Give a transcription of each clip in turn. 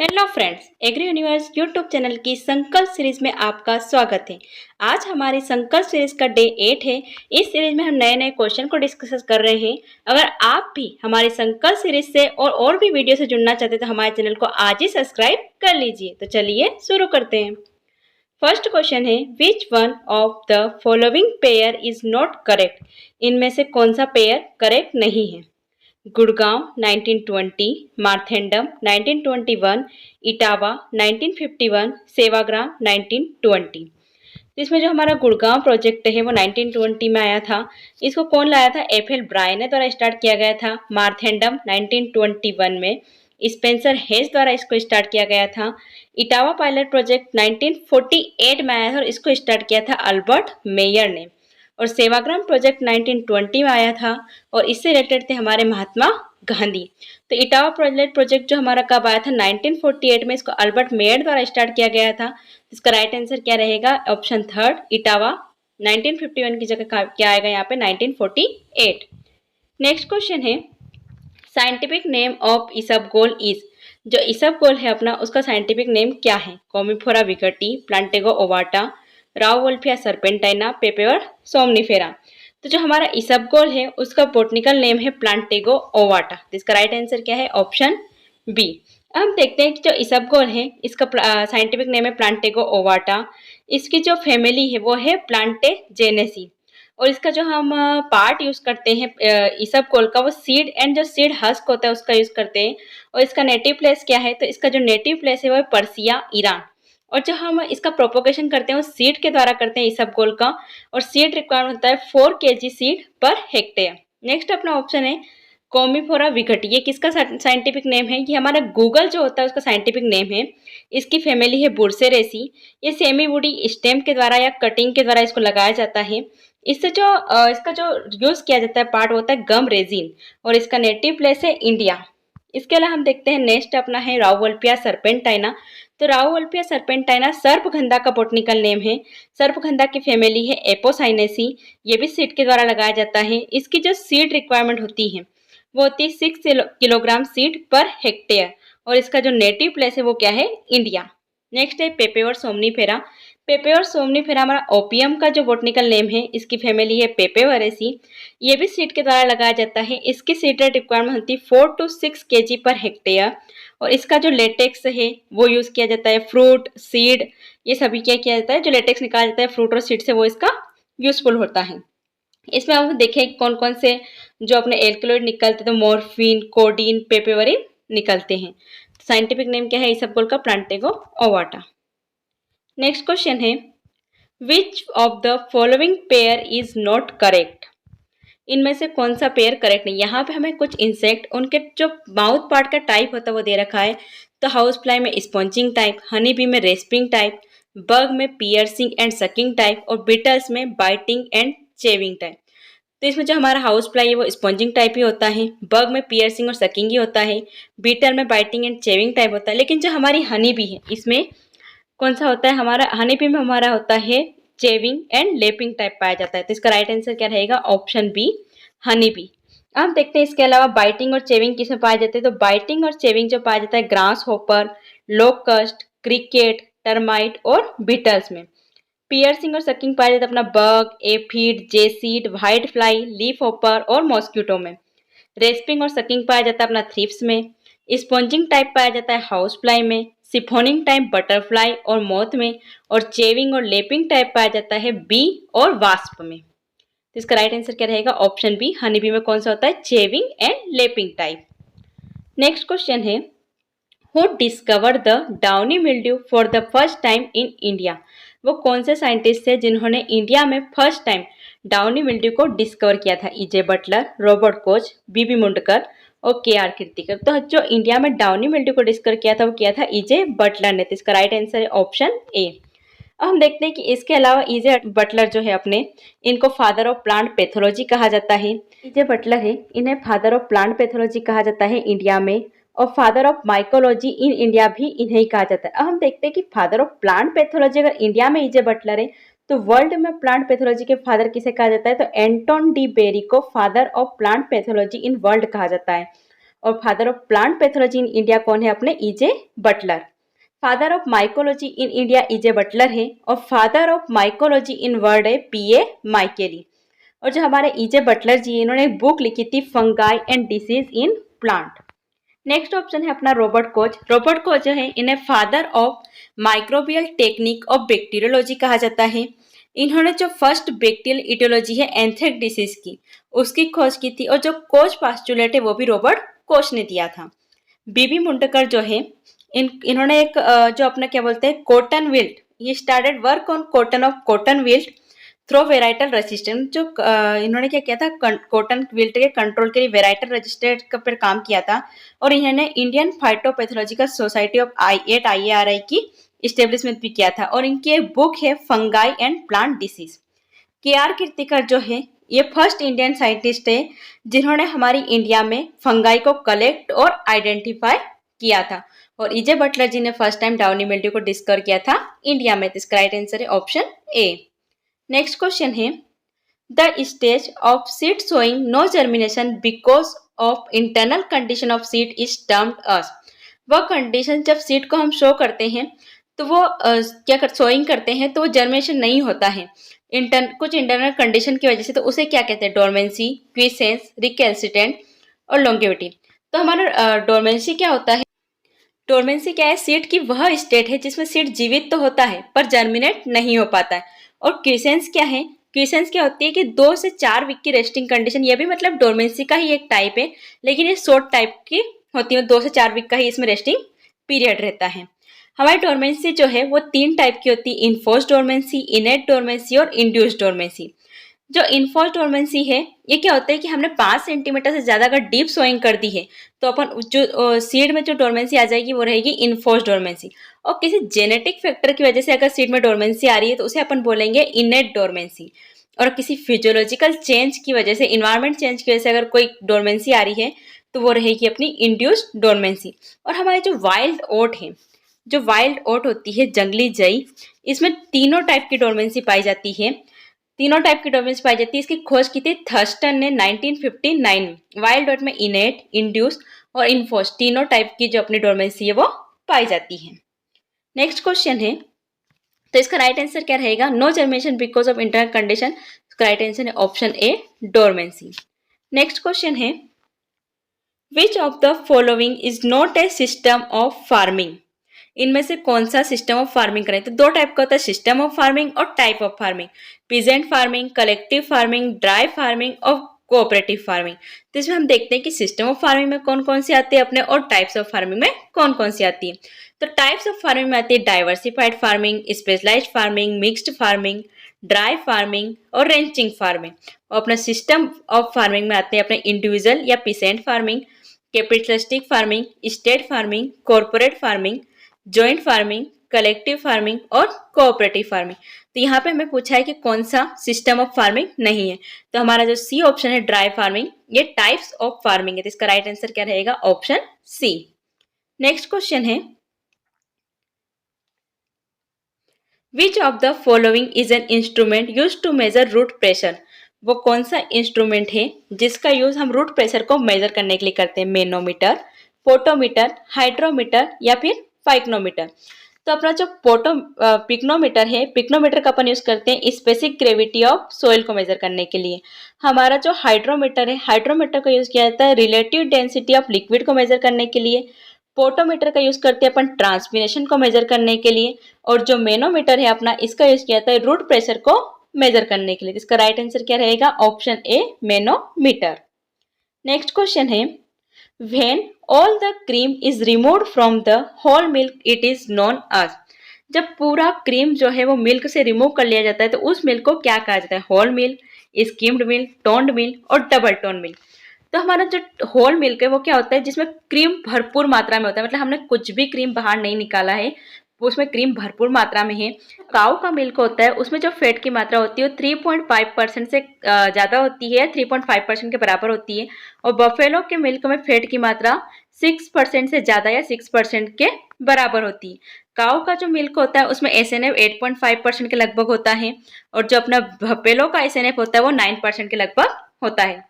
Hello friends, agri universe YouTube channel की Sankalp series में आपका स्वागत है। आज हमारी संकल्प सीरीज का डे 8 है। इस सीरीज में हम नए नए क्वेश्चन को डिस्कस कर रहे हैं। अगर आप भी हमारी संकल्प सीरीज से और भी वीडियो से जुड़ना चाहते हैं तो हमारे चैनल को आज ही सब्सक्राइब कर लीजिए। तो चलिए शुरू करते हैं। फर्स्ट क्वेश्चन है, which one of the following pair is not correct. इनमें से कौन सा पेयर करेक्ट नहीं है? गुड़गांव 1920, मार्थेंडम 1921, इटावा 1951, सेवाग्राम 1920। इसमें जो हमारा गुड़गांव प्रोजेक्ट है वो 1920 में आया था। इसको कौन लाया था? एफ.एल. ब्रायने द्वारा स्टार्ट किया गया था। मार्थेंडम 1921 में स्पेंसर हेज द्वारा इसको स्टार्ट किया गया था। इटावा पायलट प्रोजेक्ट 1948 में आया था और इसको स्टार्ट किया था अल्बर्ट मेयर ने। और सेवाग्राम प्रोजेक्ट 1920 में आया था और इससे रिलेटेड थे हमारे महात्मा गांधी। तो इटावा पायलट प्रोजेक्ट जो हमारा कब आया था? 1948 में। इसको अल्बर्ट मेयर द्वारा स्टार्ट किया गया था। इसका राइट आंसर क्या रहेगा? Option third, Etawah. 1951 की जगह क्या आएगा यहाँ पे? 1948। नेक्स्ट क्वेश्चन है, scientific name of isabgol is. जो इसबगोल है अपना, उसका साइंटिफिक नेम क्या है? Commiphora wightii, Plantago ovata, Rauwolfia serpentina, Papaver somnifera. तो जो हमारा इसबगोल है उसका बोटनिकल नेम है प्लांटेगो ओवाटा। तो इसका राइट आंसर क्या है? Option B. अब हम देखते हैं कि जो इसबगोल है इसका साइंटिफिक नेम है प्लांटेगो ओवाटा। इसकी जो फैमिली है वो है प्लांटेजेनेसी। और इसका जो हम पार्ट यूज करते हैं इसबगोल का, वो सीड एंड जो सीड हस्क होता है उसका यूज करते हैं। और इसका नेटिव प्लेस क्या है? तो इसका जो नेटिव प्लेस है वो है पर्सिया, ईरान। और जो हम इसका प्रोपोगेशन करते हैं वो सीड के द्वारा करते हैं इसबगोल का। और सीड रिक्वायरमेंट होता है 4 kg seed per hectare. Next अपना ऑप्शन है कॉमीफोरा विगटी। ये किसका साइंटिफिक नेम है? कि हमारा गूगल जो होता है उसका साइंटिफिक नेम है। इसकी फैमिली है बुरसेरेसी। ये सेमी वुडी स्टेम के द्वारा या कटिंग के द्वारा इसको लगाया जाता है। इससे जो इसका जो यूज किया जाता है पार्ट होता है गम रेजिन। और इसका नेटिव प्लेस है इंडिया। इसके अलावा हम देखते हैं नेक्स्ट अपना है राउवोल्फिया सर्पेंटाइना। तो राउवोल्फिया सर्पेंटाइना सर्पगंधा का बोटनिकल नेम है। सर्पगंधा की फैमिली है एपोसाइनेसी। ये भी सीड के द्वारा लगाया जाता है। इसकी जो सीड रिक्वायरमेंट होती है वो होती है 6 किलोग्राम सीड पर हेक्टेयर। और इसका जो नेटिव प्लेस है वो क्या है? इंडिया। नेक्स्ट है पेपेवर सोमनीफेरा। पेपेवर सोमनीफेरा हमारा ओपियम का जो बोटनिकल नेम है। इसकी फैमिली है पेपेवरेसी। ये भी सीड के द्वारा लगाया जाता है। इसकी सीड रिक्वायरमेंट होती है 4 to 6 kg पर हेक्टेयर। और इसका जो लेटेक्स है वो यूज किया जाता है फ्रूट, सीड, ये सभी क्या किया जाता है? जो लेटेक्स निकाला जाता है फ्रूट और सीड से वो इसका यूजफुल होता है। इसमें हम देखें कौन कौन से जो अपने एल्कलॉइड निकलते तो मॉर्फिन, कोडीन, पेपेवरिन निकलते हैं। साइंटिफिक नेम क्या है इसबगोल का? Plantago ovata. नेक्स्ट क्वेश्चन है, which of the following pair is not correct. इनमें से कौन सा पेयर करेक्ट नहीं? यहाँ पे हमें कुछ इंसेक्ट उनके जो माउथ पार्ट का टाइप होता है वो दे रखा है। तो हाउस फ्लाई में स्पॉन्जिंग टाइप, हनी बी में रेस्पिंग टाइप, बग में पियर्सिंग एंड सकिंग टाइप और बीटल्स में बाइटिंग एंड चेविंग टाइप। तो इसमें जो हमारा हाउस फ्लाई है वो स्पॉन्जिंग टाइप ही होता है, बग में पियर्सिंग और सकिंग ही होता है, बीटल में बाइटिंग एंड चेविंग टाइप होता है। लेकिन जो हमारी हनी बी है इसमें कौन सा होता है? हमारा हनी बी में हमारा होता है चेविंग एंड लेपिंग टाइप पाया जाता है। तो इसका राइट आंसर क्या रहेगा? Option B, honey bee. अब हम देखते हैं इसके अलावा बाइटिंग और चेविंग किसमें पाए जाते हैं। तो बाइटिंग और चेविंग जो पाया जाता है grasshopper, locust, cricket, termite और बीटल्स में। पियर्सिंग और सकिंग पाया जाता है अपना bug, aphid, jassid, white fly, leafhopper और मॉस्किटो में। रेस्पिंग और सकिंग पाया जाता है अपना थ्रिप्स में। स्पॉन्जिंग टाइप पाया जाता है हाउस फ्लाई में। सिफोनिंग टाइप बटरफ्लाई और मोथ में। और चेविंग और लेपिंग टाइप पाया जाता है बी और वास्प में। तो इसका राइट आंसर क्या रहेगा? ऑप्शन बी, हनी बी में कौन सा होता है? Chewing and lapping type. Next question है, who discover the downy mildew for the first time in India. वो कौन से साइंटिस्ट थे जिन्होंने इंडिया में फर्स्ट टाइम डाउनी मिल्ड्यू को डिस्कवर किया था? E J. Butler, Robert Koch, B B. Mundkur और के.आर. कीर्तिकर। तो जो इंडिया में डाउनी मिल्ड्यू को डिस्कवर किया था वो किया था ई.जे. बटलर ने। तो इसका राइट आंसर है ऑप्शन ए। अब हम देखते हैं कि इसके अलावा ई.जे. बटलर जो है अपने, इनको फादर ऑफ प्लांट पैथोलॉजी कहा जाता है। ई.जे. बटलर है, इन्हें फादर ऑफ प्लांट पैथोलॉजी कहा जाता है इंडिया में। और father of mycology in India भी इन्हें ही कहा जाता है। अब हम देखते हैं कि फादर ऑफ प्लांट पैथोलॉजी अगर इंडिया में ई.जे. बटलर है तो वर्ल्ड में प्लांट पैथोलॉजी के फादर किसे कहा जाता है? तो एंटोन डी बेरी को father of plant pathology in world कहा जाता है। और father of plant pathology in India कौन है? अपने E.J. Butler. Father of mycology in India E.J. Butler है और father of mycology in world है P.A. माइकेली। और जो हमारे E.J. बटलर जी है, इन्होंने एक बुक लिखी थी fungi and disease in plant. Next option है अपना रॉबर्ट कोच। रॉबर्ट कोच जो है इन्हें father of microbial technique of bacteriology कहा जाता है। इन्होंने जो फर्स्ट बैक्टीरियल इटियोलॉजी है एंथ्रेक्स डिसीज की, उसकी खोज की थी और जो कोच पास्चुलेट है वो भी रॉबर्ट कोच ने दिया था। बीबी मुंडकर जो है इन्होंने एक जो अपना क्या बोलते हैं कॉटन विल्ट, ये started work on cotton wilt through varietal resistance. जो इन्होंने क्या किया था कॉटन विल्ट के कंट्रोल के लिए वेराइटल रेजिस्टेंस पर काम किया था और इन्होंने इंडियन फाइटोपैथोलॉजिकल सोसाइटी ऑफ IARI की इस्टेब्लिशमेंट भी किया था और इनकी एक बुक है fungi and plant disease. KR Kirtikar जो है ये फर्स्ट इंडियन साइंटिस्ट है जिन्होंने हमारी इंडिया में फंगाई को कलेक्ट और आइडेंटिफाई किया था और E.J. बटलर जी ने फर्स्ट टाइम डाउनी मिल्ड्यू को डिस्कवर किया था इंडिया में। इसका राइट आंसर है ऑप्शन A। नेक्स्ट क्वेश्चन है the stage of seed sowing no germination because of internal condition of seed is termed as. वह कंडीशन जब सीड को हम शो करते हैं तो वो सोइंग करते हैं तो वो जर्मिनेशन नहीं होता है कुछ इंटरनल कंडीशन की वजह से, तो उसे क्या कहते हैं? डोरमेंसी, क्विसेंस, रिकैल्सिटेंट और लॉन्गेविटी। तो हमारा डोरमेंसी क्या होता है? डोरमेंसी क्या है? सीड की वह स्टेट है जिसमें सीड जीवित तो होता है पर जर्मिनेट नहीं हो पाता है। और क्विसेंस क्या है? क्विसेंस क्या होती है कि 2 से 4 वीक की रेस्टिंग कंडीशन, ये भी मतलब डोरमेंसी का ही एक टाइप है लेकिन ये शॉर्ट टाइप की होती है, 2 से 4 वीक का ही इसमें रेस्टिंग पीरियड रहता है। हमारी डोरमेंसी जो है वो 3 टाइप की होती है, इन्फोर्स्ड डोरमेंसी, इनेट डोरमेंसी और इंड्यूस्ड डोरमेंसी। जो इन्फोर्स्ड डोरमेंसी है ये क्या होता है कि हमने 5 सेंटीमीटर से ज्यादा अगर डीप सोइंग कर दी है तो अपन जो सीड में जो डोरमेंसी आ जाएगी वो रहेगी इन्फोर्स्ड डोरमेंसी। और किसी जेनेटिक फैक्टर की वजह से अगर सीड में डोरमेंसी आ रही है तो उसे अपन बोलेंगे इनेट डोरमेंसी। और किसी फिजियोलॉजिकल चेंज की वजह से, इन्वायरमेंट चेंज की वजह से अगर कोई डोरमेंसी आ रही है तो वो रहेगी अपनी इंड्यूस्ड डोरमेंसी। और हमारे जो वाइल्ड ओट है, जो वाइल्ड ओट होती है जंगली जई, इसमें तीनों टाइप की डोरमेंसी पाई जाती है। तीनों टाइप की डोरमेंसी पाई जाती है। इसकी खोज की थी थर्स्टन ने 1959 में। वाइल्ड ओट में इनेट, इंड्यूस्ड और इन्फोर्स्ड तीनों टाइप की जो अपनी डोरमेंसी है वो पाई जाती है। नेक्स्ट क्वेश्चन है, तो इसका राइट आंसर क्या रहेगा? No germination because of internal condition. इसका राइट आंसर है option A, dormancy. Next question है which of the following is not a system of farming. इनमें से कौन सा सिस्टम ऑफ फार्मिंग करें? तो 2 टाइप का होता है, सिस्टम ऑफ फार्मिंग और type of farming. Peasant farming, collective farming, dry farming और कोऑपरेटिव फार्मिंग। तो इसमें हम देखते हैं कि सिस्टम ऑफ फार्मिंग में कौन कौन सी आती है अपने और टाइप्स ऑफ फार्मिंग में कौन कौन सी आती है। तो टाइप्स ऑफ फार्मिंग में आती है diversified farming, specialised farming, mixed farming, dry farming और रेंचिंग फार्मिंग। और अपना सिस्टम ऑफ फार्मिंग में आते हैं अपने इंडिविजुअल या pheasant farming, capitalistic farming, state farming, corporate farming, joint farming, collective farming और कोऑपरेटिव फार्मिंग। तो यहाँ पे हमें पूछा है कि कौन सा सिस्टम ऑफ फार्मिंग नहीं है, तो हमारा जो सी ऑप्शन है ड्राई फार्मिंग, ये टाइप्स ऑफ फार्मिंग है। तो इसका राइट आंसर क्या रहेगा? Option C. नेक्स्ट क्वेश्चन है which of the following is an instrument use to measure root pressure. वो कौन सा इंस्ट्रूमेंट है जिसका यूज हम रूट प्रेशर को मेजर करने के लिए करते हैं? मैनोमीटर, फोटोमीटर, हाइड्रोमीटर या फिर पाइक्नोमीटर। तो अपना जो पिक्नोमीटर है, पिक्नोमीटर का अपन यूज करते हैं स्पेसिफिक ग्रेविटी ऑफ सोइल को मेजर करने के लिए। हमारा जो हाइड्रोमीटर है, हाइड्रोमीटर का यूज किया जाता है रिलेटिव डेंसिटी ऑफ लिक्विड को मेजर करने के लिए। पोटोमीटर का यूज करते हैं अपन ट्रांसपिरेशन को मेजर करने के लिए। और जो मैनोमीटर है अपना, इसका यूज किया जाता है रूट प्रेशर को मेजर करने के लिए। इसका राइट आंसर क्या रहेगा? Option A, manometer. Next question है when all the cream is removed from the whole milk it is known as। जब पूरा क्रीम जो है वो मिल्क से रिमूव कर लिया जाता है तो उस मिल्क को क्या कहा जाता है? Whole milk, skimmed milk, toned milk और डबल टोन मिल्क। तो हमारा जो होल मिल्क है वो क्या होता है? जिसमें क्रीम भरपूर मात्रा में होता है, मतलब हमने कुछ भी क्रीम बाहर नहीं निकाला है, उसमें क्रीम भरपूर मात्रा में है। काऊ का मिल्क होता है, उसमें जो फैट की मात्रा होती है वो 3.5% से ज़्यादा होती है, 3.5% के बराबर होती है। और बफेलो के मिल्क में फैट की मात्रा 6% से ज़्यादा या 6% के बराबर होती है। काऊ का जो मिल्क होता है उसमें SNF 8.5% के लगभग होता है और जो अपना बफेलो का SNF होता है वो 9% के लगभग होता है।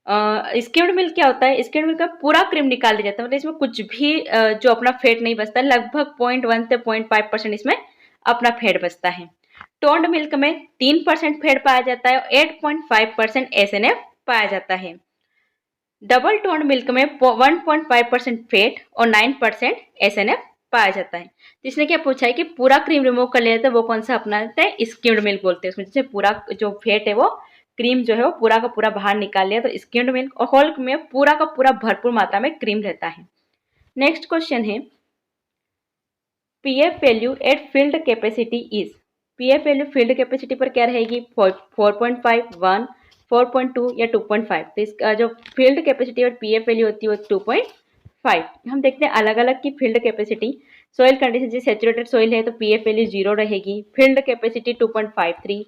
स्किम्ड मिल्क क्या होता है, स्किम्ड मिल्क का पूरा क्रीम निकाल दिया जाता है, मतलब इसमें कुछ भी जो अपना फैट नहीं बचता, लगभग 0.1 से 0.5% इसमें अपना फैट बचता है। टोन्ड मिल्क में 3% फैट पाया जाता है और 8.5% एसएनएफ पाया जाता है। डबल टोन्ड मिल्क में 1.5% फैट और 9% एसएनएफ पाया जाता है। तो इसने क्या पूछा है कि पूरा क्रीम रिमूव कर लिया जाता है, वो कौन सा अपनाते हैं, स्किम्ड मिल्क बोलते हैं। उसमें जैसे पूरा जो फैट है वो क्रीम जो है वो पूरा का पूरा बाहर निकाल लिया, तो स्किम्ड मिल्क, और होल में पूरा का पूरा भरपूर मात्रा में क्रीम रहता है। नेक्स्ट क्वेश्चन है, PF value eight field capacity is. PF value field capacity पर क्या रहेगी, 4.5, 1, 4.2 या 2.5। तो इसका जो फील्ड कैपेसिटी और पीएफ वैल्यू होती है वो 2.5। हम देखते हैं अलग अलग की फील्ड कैपेसिटी। सॉइल कंडीशन जैसे सैचुरेटेड सॉइल है तो पीएफ वैल्यू 0 रहेगी, field capacity 2.53,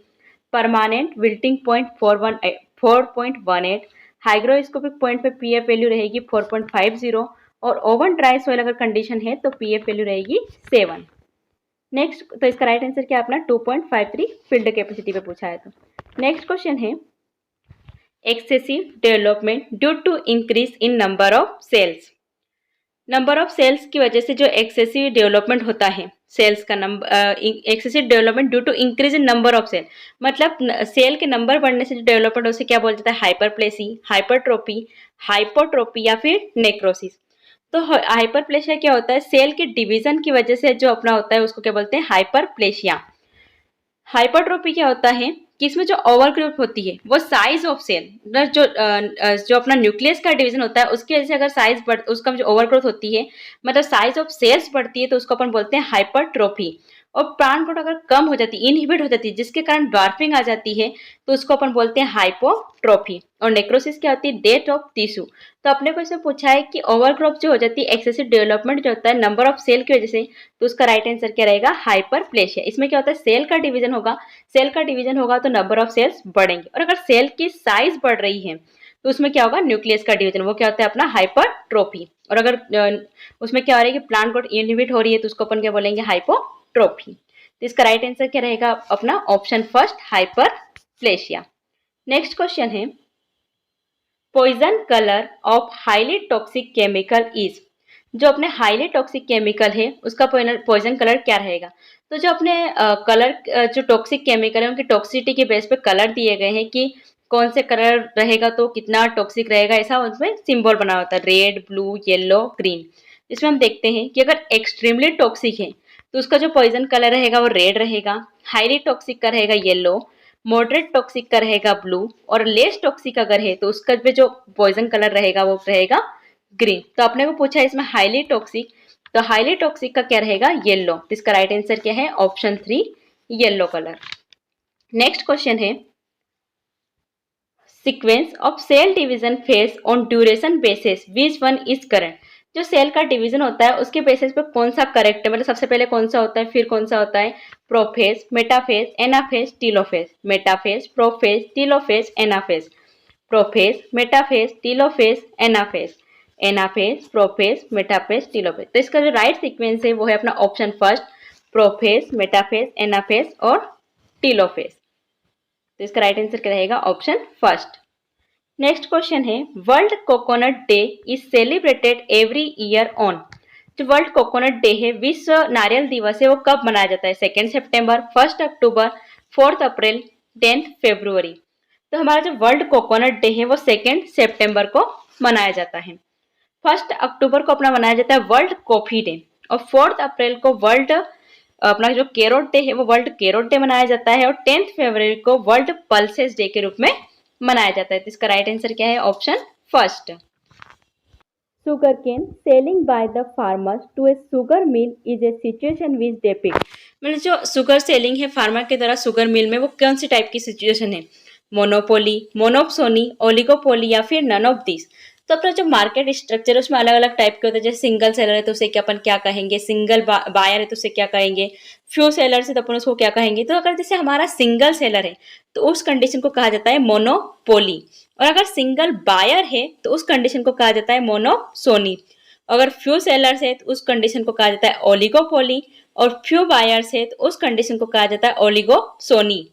permanent wilting point 4.18, hygroscopic point पे पीएफ वैल्यू रहेगी 4.50 और ओवन ड्राई सॉइल अगर कंडीशन है तो पीएफ वैल्यू रहेगी 7। नेक्स्ट, तो इसका राइट आंसर क्या अपना 2.53 फील्ड कैपेसिटी पे पूछा है। तो नेक्स्ट क्वेश्चन है, excessive development due to increase in number of cells. Number of cells की वजह से जो एक्सेसिव डेवलपमेंट होता है, सेल्स का number, excessive development due to increase in number of cell, मतलब सेल के नंबर बढ़ने से जो डेवलपमेंट उसे क्या बोला जाता है, हाइपरप्लेसी, हाइपरट्रोपी, हाइपोट्रोपी या फिर नेक्रोसिस। तो हाइपरप्लेशिया क्या होता है, सेल के डिवीजन की वजह से जो अपना होता है उसको क्या बोलते हैं, हाइपरप्लेशिया। हाइपरट्रोपी क्या होता है कि इसमें जो ओवर ग्रोथ होती है वो साइज ऑफ सेल, जो अपना न्यूक्लियस का डिवीजन होता है उसकी वजह से अगर साइज बढ़, उसका जो ओवर ग्रोथ होती है, मतलब साइज ऑफ सेल्स बढ़ती है, तो उसको अपन बोलते हैं हाइपरट्रोफी। और प्लांट ग्रोथ अगर कम हो जाती है, इनहिबिट हो जाती है, जिसके कारण ड्वार्फिंग आ जाती है, तो उसको अपन बोलते हैं हाइपोट्रोफी। और नेक्रोसिस क्या होती है, डेथ ऑफ टिश्यू। तो अपने को इसमें पूछा है कि ओवरग्रोथ जो हो जाती है, एक्सेसिव डेवलपमेंट जो होता है नंबर ऑफ सेल की वजह से, तो उसका राइट आंसर क्या रहेगा, हाइपरप्लेशिया। इसमें क्या होता है, सेल का डिवीजन होगा, सेल का डिवीजन होगा तो नंबर ऑफ सेल्स बढ़ेंगे, और अगर सेल की साइज बढ़ रही है तो उसमें क्या होगा, न्यूक्लियस का डिवीजन, वो क्या होता है अपना हाइपरट्रोफी। और अगर उसमें क्या हो रहा है कि प्लांट ग्रोथ इनहिबिट हो रही है तो उसको अपन क्या बोलेंगे, हाइपोट्रोफी। तो इसका राइट आंसर क्या रहेगा अपना option first, hyperplasia. Next question है, poison colour of highly toxic chemical is. जो अपने हाईली टॉक्सिक केमिकल है उसका पॉइजन कलर क्या रहेगा। तो जो अपने कलर जो टॉक्सिक केमिकल है उनकी टॉक्सिसिटी के बेस पे कलर दिए गए हैं कि कौन से कलर रहेगा तो कितना टॉक्सिक रहेगा, ऐसा उसमें सिंबल बना होता है, रेड, ब्लू, येलो, ग्रीन। इसमें हम देखते हैं कि अगर एक्सट्रीमली टॉक्सिक है तो उसका जो पॉइजन कलर रहेगा वो रेड रहेगा, हाईली टॉक्सिक का रहेगा येलो, मॉडरेट टॉक्सिक का रहेगा ब्लू, और लेस टॉक्सिक अगर है तो उसका पे जो पॉइजन कलर रहेगा वो रहेगा ग्रीन। तो आपने को पूछा है इसमें हाईली टॉक्सिक, तो हाईली टॉक्सिक का क्या रहेगा, येलो। तो इसका राइट आंसर क्या है, option 3, yellow colour. Next question है, sequence of cell division phase on duration basis which one is correct. जो सेल का डिवीजन होता है उसके बेसिस पे कौन सा करेक्ट है, मतलब सबसे पहले कौन सा होता है फिर कौन सा होता है, prophase, metaphase, anaphase, telophase, metaphase, prophase, telophase, anaphase, prophase, metaphase, telophase, anaphase, anaphase, prophase, metaphase, telophase. तो इसका जो राइट सीक्वेंस है वो है अपना option first, prophase, metaphase, anaphase और टीलोफेज। तो इसका राइट आंसर क्या रहेगा, ऑप्शन फर्स्ट। नेक्स्ट क्वेश्चन है, world coconut day is celebrated every year on. जो वर्ल्ड कोकोनट डे है, विश्व नारियल दिवस है, वो कब मनाया जाता है, 2 सितंबर, 1 अक्टूबर, 4 अप्रैल, 10 फरवरी। तो हमारा जो वर्ल्ड कोकोनट डे है वो 2 सितंबर को मनाया जाता है। 1 अक्टूबर को अपना मनाया जाता है वर्ल्ड कॉफी डे, और 4 अप्रैल को वर्ल्ड अपना जो कैरोट डे है वो वर्ल्ड कैरोट डे मनाया जाता है, और 10 फरवरी को वर्ल्ड पल्सेस डे के रूप में मनाया जाता है। तो इसका राइट आंसर क्या है, option first. Sugar cane selling by the farmers to a sugar mill is a situation which depict. मतलब जो शुगर सेलिंग है फार्मर के द्वारा शुगर मिल में, वो कौन सी टाइप की सिचुएशन है, मोनोपोली, मोनोप्सोनी, ओलिगोपोली या फिर नन ऑफ दिस। तो अपना जो मार्केट स्ट्रक्चर है उसमें अलग अलग टाइप के होते हैं, जैसे सिंगल सेलर है तो उसे क्या अपन क्या कहेंगे, सिंगल बायर है तो उसे क्या कहेंगे, फ्यू सेलर है तो अपन उसको क्या कहेंगे। तो अगर जैसे हमारा सिंगल सेलर है तो उस कंडीशन को कहा जाता है मोनोपोली, और अगर सिंगल बायर है तो उस कंडीशन को कहा जाता है मोनोसोनी। अगर फ्यू सेलर्स है तो उस कंडीशन को कहा जाता है ओलिगोपोली, और फ्यू बायर्स है तो उस कंडीशन को कहा जाता है ओलिगोसोनी।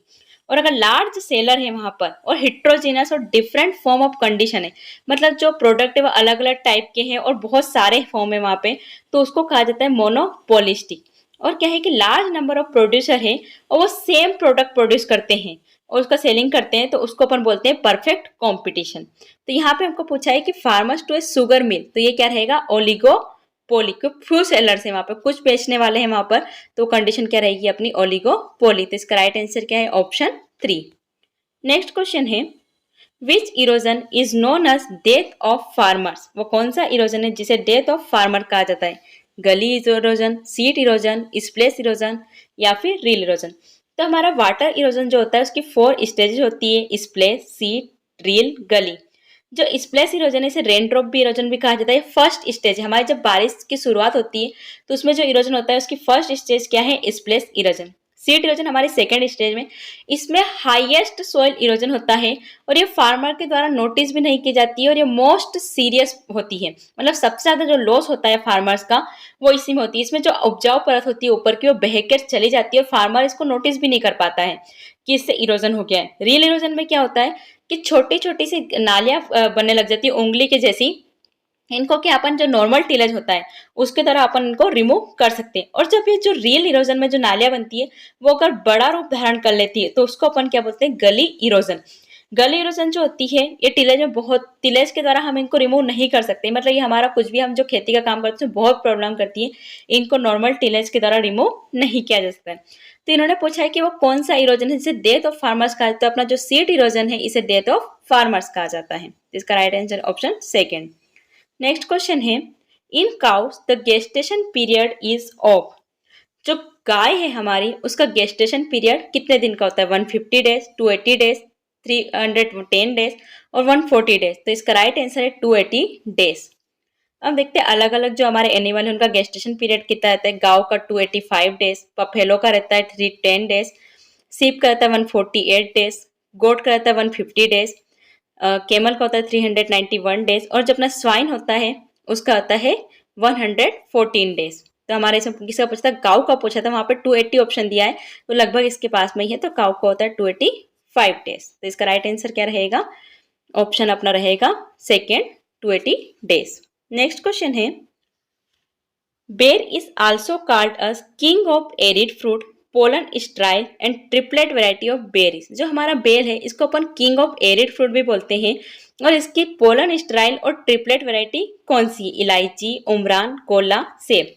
और अगर लार्ज सेलर है वहां पर और हिट्रोजीनस और डिफरेंट फॉर्म ऑफ कंडीशन है, मतलब जो प्रोडक्ट है वो अलग अलग टाइप के हैं और बहुत सारे फॉर्म है वहां पे, तो उसको कहा जाता है मोनोपोलिस्टिक। और क्या है कि लार्ज नंबर ऑफ प्रोड्यूसर है और वो सेम प्रोडक्ट प्रोड्यूस करते हैं और उसका सेलिंग करते हैं, तो उसको अपन बोलते हैं परफेक्ट कंपटीशन। तो यहाँ पे हमको पूछा है कि farmers to a sugar mill, तो ये क्या रहेगा, ओलिगोपोली। फ्यू सेलर्स है वहां पर, कुछ बेचने वाले हैं वहां पर, तो कंडीशन क्या रहेगी अपनी, ओलिगोपोली। तो इसका राइट आंसर क्या है, ऑप्शन 3। नेक्स्ट क्वेश्चन है, which erosion is known as death of farmers, वो कौन सा इरोजन है जिसे डेथ ऑफ फार्मर कहा जाता है, गली erosion, seat erosion, splash erosion या फिर रील इरोजन। तो हमारा वाटर इरोजन जो होता है उसकी 4 स्टेजेस होती है, स्प्लेश, सीट, रील, गली। जो स्प्लेश इरोजन है इसे रेन ड्रॉप भी इरोजन भी कहा जाता है। फर्स्ट स्टेज हमारी जब बारिश की शुरुआत होती है तो उसमें जो इरोजन होता है उसकी फर्स्ट स्टेज क्या है, स्प्लेश इरोजन। सीट इरोजन हमारी सेकेंड स्टेज में, इसमें हाईएस्ट सोइल इरोजन होता है और ये फार्मर के द्वारा नोटिस भी नहीं की जाती है और ये मोस्ट सीरियस होती है, मतलब सबसे ज्यादा जो लॉस होता है फार्मर्स का वो इसी में होती है। इसमें जो उपजाऊ परत होती है ऊपर की वो बहकर चली जाती है और फार्मर इसको नोटिस भी नहीं कर पाता है कि इससे इरोजन हो गया है। रियल इरोजन में क्या होता है कि छोटी छोटी सी नालियां बनने लग जाती है उंगली के जैसी, इनको क्या अपन जो नॉर्मल टिलेज होता है उसके तरह अपन इनको रिमूव कर सकते हैं। और जब ये जो रियल इरोजन में जो नालियां बनती है वो अगर बड़ा रूप धारण कर लेती है तो उसको अपन क्या बोलते हैं, गली इरोजन। गली इरोजन जो होती है ये टिलेज में बहुत, टिलेज के द्वारा हम इनको रिमूव नहीं कर सकते, मतलब ये हमारा कुछ भी हम जो खेती का काम करते हैं बहुत प्रॉब्लम करती है, इनको नॉर्मल टिलेज के द्वारा रिमूव नहीं किया जा सकता है। तो इन्होंने पूछा है कि वो कौन सा इरोजन है जिसे डेथ ऑफ फार्मर्स कहा जाता है, तो अपना जो सीट इरोजन है इसे डेथ ऑफ फार्मर्स कहा जाता है। इसका right answer option 2। Next question है, in cows the gestation period is of, जो गाय है हमारी उसका गेस्टेशन पीरियड कितने दिन का होता है, 150 डेज, 280 डेज, 310 डेज और 140 डेज। तो इसका राइट आंसर है 280 डेज। अब देखते हैं अलग अलग जो हमारे एनिमल है उनका गेस्टेशन पीरियड कितना रहता है। गाँव का 285 डेज, पफेलो का रहता है 310 डेज, सीप का रहता है 148 डेज, गोट का रहता है 150 डेज, केमल का होता है 391 डेज और जो अपना स्वाइन होता है उसका होता है 114 डेज। तो हमारे इसमें किसका पूछा था, गाँव का पूछा था, वहां पे 280 ऑप्शन दिया है तो लगभग इसके पास में ही है, तो गाँव का होता है 285 डेज। तो इसका राइट आंसर क्या रहेगा, ऑप्शन अपना रहेगा 2, 280 डेज। नेक्स्ट क्वेश्चन है, बेर is also called us king of arid fruit, pollen स्ट्राइल and triplet variety of berries. जो हमारा बेर है इसको अपन किंग ऑफ एरिड फ्रूट भी बोलते हैं और इसकी पोलन स्ट्राइल और ट्रिपलेट वैरायटी कौन सी, इलायची, उमरान, कोला, सेब।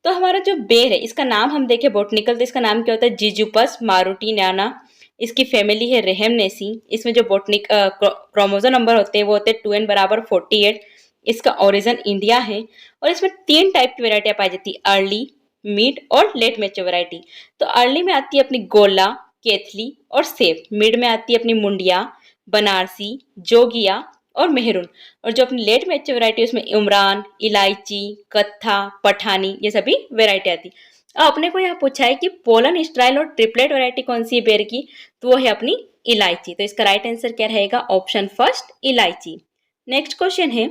तो हमारा जो बेर है इसका नाम हम देखें बोटनिकल तो इसका नाम क्या होता है, जिजुपस मारुटिनाना। इसकी फैमिली है रेहमनेसी। इसमें जो बोटनिक क्रोमोसोम नंबर होते हैं वो होते हैं 2n बराबर 48। इसका ओरिजिन इंडिया है और इसमें 3 टाइप की वेरायटियां पाई जाती है, अर्ली, मिड और लेट मैच्योर वैरायटी। तो अर्ली में आती है अपनी गोला, केथली और सेब। मिड में आती है अपनी मुंडिया, बनारसी, जोगिया और मेहरून। और जो अपनी लेट मैच्योर वैरायटी है उसमें इमरान, इलायची, कत्था, पठानी, ये सभी वैरायटी आती है। अब अपने को यहाँ पूछा है कि पोलन स्टाइल और ट्रिपलेट वैरायटी कौन सी है बेर की, तो वो है अपनी इलायची। तो इसका राइट आंसर क्या रहेगा, ऑप्शन फर्स्ट इलायची। नेक्स्ट क्वेश्चन है,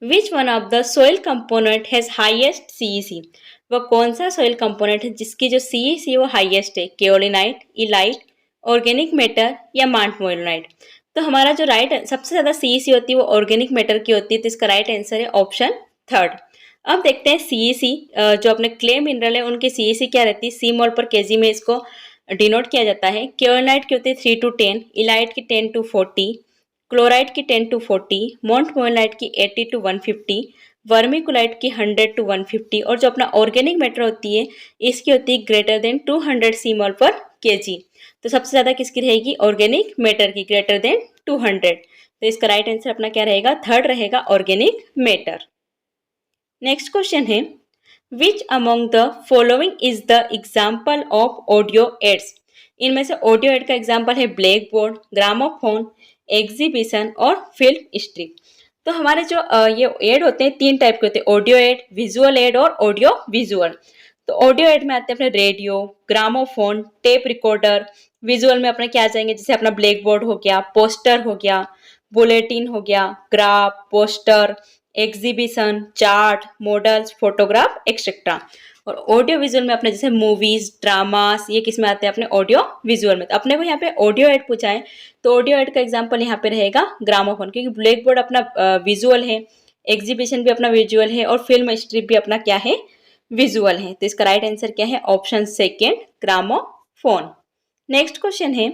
which one of the soil component has highest CEC, वह कौन सा सोइल कंपोनेंट है जिसकी जो सीईसी वो हाईएस्ट है, केओलिनाइट, इलाइट, ऑर्गेनिक मैटर या मांट मोइलोनाइट। तो हमारा जो राइट सबसे ज्यादा सीईसी होती है वो ऑर्गेनिक मैटर की होती है, तो इसका राइट आंसर है ऑप्शन 3। अब देखते हैं सीईसी, जो अपने क्ले मिनरल है उनकी सीईसी क्या रहती है, सी मोल पर केजी में इसको डिनोट किया जाता है। केओलिनाइट की होती है 3 to 10, इलाइट की 10 to 40, क्लोराइड की 10 to 40, मोंट मोइलाइट की 80 to 150, वर्मिकुलाइट की 100 to 150 और जो अपना ऑर्गेनिक मैटर होती है इसकी होती है ग्रेटर देन 200 सी मोल पर केजी। तो सबसे ज्यादा किसकी रहेगी, ऑर्गेनिक मैटर की, ग्रेटर देन 200। तो इसका राइट आंसर अपना क्या रहेगा, 3rd रहेगा, ऑर्गेनिक मैटर। नेक्स्ट क्वेश्चन है, which among the following is the example of audio aids. इनमें से ऑडियो एड का एग्जाम्पल है ब्लैक बोर्ड, ग्रामोफोन, एग्जीबिशन और फिल्म स्ट्रिप। तो हमारे जो ये एड होते हैं 3 टाइप के होते हैं, ऑडियो एड, विजुअल एड और ऑडियो विजुअल। तो ऑडियो एड में आते हैं अपने radio, gramophone, tape recorder. Visual में अपने क्या आ जाएंगे, जैसे अपना ब्लैक बोर्ड हो गया, पोस्टर हो गया, बुलेटिन हो गया, graph, poster, exhibition, chart, models, photograph etcetera. और ऑडियो विजुअल में अपने जैसे मूवीज, ड्रामास, ये किस में आते हैं? अपने ऑडियो विजुअल में। तो अपने को यहाँ पे ऑडियो एड पूछा है, तो ऑडियो एड का एग्जांपल यहाँ पे रहेगा ग्रामोफोन, क्योंकि ब्लैक बोर्ड अपना विजुअल है, एग्जीबिशन भी अपना विजुअल है और फिल्म स्ट्रिप भी अपना क्या है? विजुअल है। तो इसका राइट आंसर क्या है? Option second, gramophone. Next question है,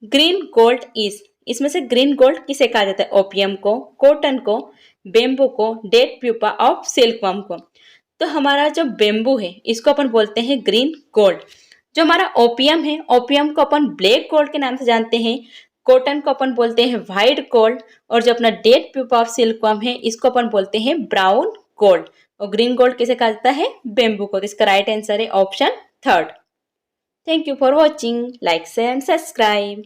ग्रीन गोल्ड इज, इसमें से ग्रीन गोल्ड किसे कहा जाता है? ओपियम को, कॉटन को, बेम्बू को, डेड प्यूपा ऑफ सिल्कवर्म को। तो हमारा जो बेम्बू है इसको अपन बोलते हैं ग्रीन गोल्ड। जो हमारा ओपियम है, ओपियम को अपन ब्लैक गोल्ड के नाम से जानते हैं, कॉटन को अपन बोलते हैं व्हाइट गोल्ड, और जो अपना डेड प्यूपा ऑफ सिल्कवर्म है इसको अपन बोलते हैं ब्राउन गोल्ड। और ग्रीन गोल्ड किसे कहा जाता है? बेम्बू को। तो इसका राइट आंसर है option third. Thank you for watching, like share and subscribe.